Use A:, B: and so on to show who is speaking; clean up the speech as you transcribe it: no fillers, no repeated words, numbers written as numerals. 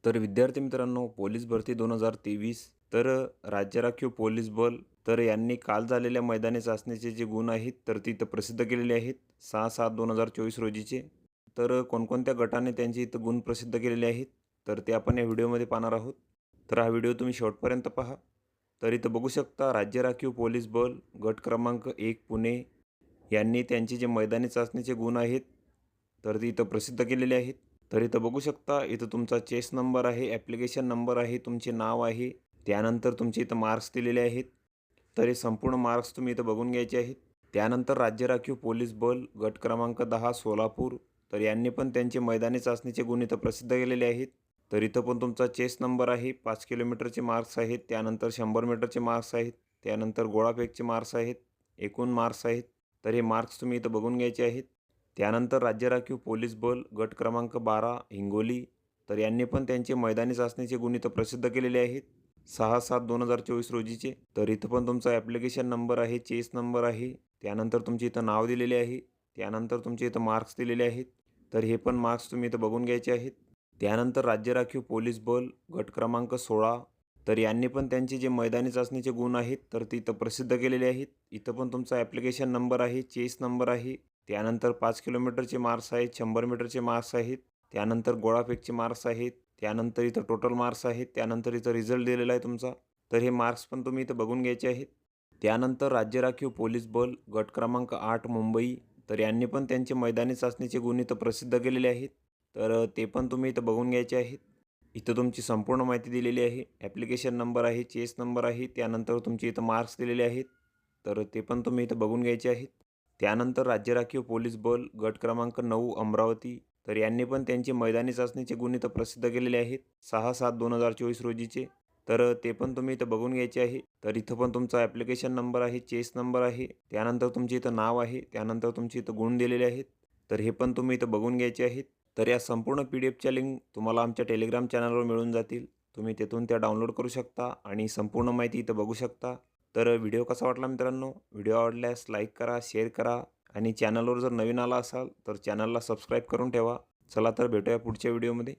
A: तर विद्यार्थी मित्रांनो, पोलीस भरती 2023 तर राज्य राखीव पोलीस बल तर यांनी काल झालेल्या मैदानी चाचणीचे जे गुण आहेत तर ते इथं प्रसिद्ध केलेले आहेत 6/7/2024 रोजीचे. तर कोणकोणत्या गटाने त्यांचे इथं गुण प्रसिद्ध केलेले आहेत तर ते आपण या व्हिडिओमध्ये पाहणार आहोत. तर हा व्हिडिओ तुम्ही शेवटपर्यंत पहा. तर इथं बघू शकता राज्य राखीव पोलीस बल गट क्रमांक 1 पुणे यांनी त्यांचे जे मैदानी चाचणीचे गुण आहेत तर ते इथं प्रसिद्ध केलेले आहेत. तर इथं बघू शकता, इथं तुमचा चेस नंबर आहे, ॲप्लिकेशन नंबर आहे, तुमचे नाव आहे, त्यानंतर तुमचे इथं मार्क्स दिलेले आहेत. तर हे संपूर्ण मार्क्स तुम्ही इथं बघून घ्यायचे आहेत. त्यानंतर राज्य राखीव पोलीस बल गट क्रमांक 10 सोलापूर तर यांनी पण त्यांचे मैदानी चाचणीचे गुण इथं प्रसिद्ध केलेले आहेत. तर इथं पण तुमचा चेस नंबर आहे, 5 किलोमीटरचे मार्क्स आहेत, त्यानंतर 100 मीटरचे मार्क्स आहेत, त्यानंतर गोळाफेकचे मार्क्स आहेत, एकूण मार्क्स आहेत. तर हे मार्क्स तुम्ही इथं बघून घ्यायचे आहेत. त्यानंतर राज्य राखीव पोलीस बल गट क्रमांक 12 हिंगोली तर यांनी पण त्यांचे मैदानी चाचणीचे गुण इथं प्रसिद्ध केलेले आहेत 6/7/2024 रोजीचे. तर इथं पण तुमचा ॲप्लिकेशन नंबर आहे, चेस नंबर आहे, त्यानंतर तुमचे इथं नाव दिलेले आहे, त्यानंतर तुमचे इथं मार्क्स दिलेले आहेत. तर हे पण मार्क्स तुम्ही इथं बघून घ्यायचे आहेत. त्यानंतर राज्य राखीव पोलीस बल गट क्रमांक 16 तर यांनी पण त्यांचे जे मैदानी चाचणीचे गुण आहेत तर ते इथं प्रसिद्ध केलेले आहेत. इथं पण तुमचा ॲप्लिकेशन नंबर आहे, चेस नंबर आहे, त्यानंतर 5 किलोमीटरचे मार्क्स आहेत, 100 मीटरचे मार्क्स आहेत, त्यानंतर गोळाफेकचे मार्क्स आहेत, त्यानंतर इथं टोटल मार्क्स आहेत, त्यानंतर इथं रिझल्ट दिलेला आहे तुमचा. तर हे मार्क्स पण तुम्ही इथं बघून घ्यायचे आहेत. त्यानंतर राज्य राखीव पोलीस बल गट क्रमांक 8 मुंबई तर यांनी पण त्यांचे मैदानी चाचणीचे गुण इथं प्रसिद्ध केलेले आहेत. तर ते पण तुम्ही इथं बघून घ्यायचे आहेत. इथं तुमची संपूर्ण माहिती दिलेली आहे. ॲप्लिकेशन नंबर आहे, चेस नंबर आहे, त्यानंतर तुमचे इथं मार्क्स दिलेले आहेत. तर ते पण तुम्ही इथं बघून घ्यायचे आहेत. त्यानंतर राज्य राखीव पोलीस बल गट क्रमांक 9 अमरावती तर यांनी पण त्यांचे मैदानी चाचणीचे गुण इथं प्रसिद्ध केलेले आहेत 6/7/2024 रोजीचे. तर ते पण तुम्ही इथं बघून घ्यायचे आहे. तर इथं पण तुमचा ॲप्लिकेशन नंबर आहे, चेस नंबर आहे, त्यानंतर तुमचे इथं नाव आहे, त्यानंतर तुमचे इथं गुण दिलेले आहेत. तर हे पण तुम्ही इथं बघून घ्यायचे आहेत. तर या संपूर्ण PDF च्या लिंक तुम्हाला आमच्या टेलिग्राम चॅनलवर मिळून जातील. तुम्ही तिथून त्या डाउनलोड करू शकता आणि संपूर्ण माहिती इथं बघू शकता. तर व्हिडिओ कसा वाटला मित्रांनो? व्हिडिओ आवडल्यास लाईक करा, शेअर करा आणि चॅनलवर जर नवीन आला असाल तर चॅनलला सबस्क्राईब करून ठेवा. चला तर भेटूया पुढच्या व्हिडिओमध्ये.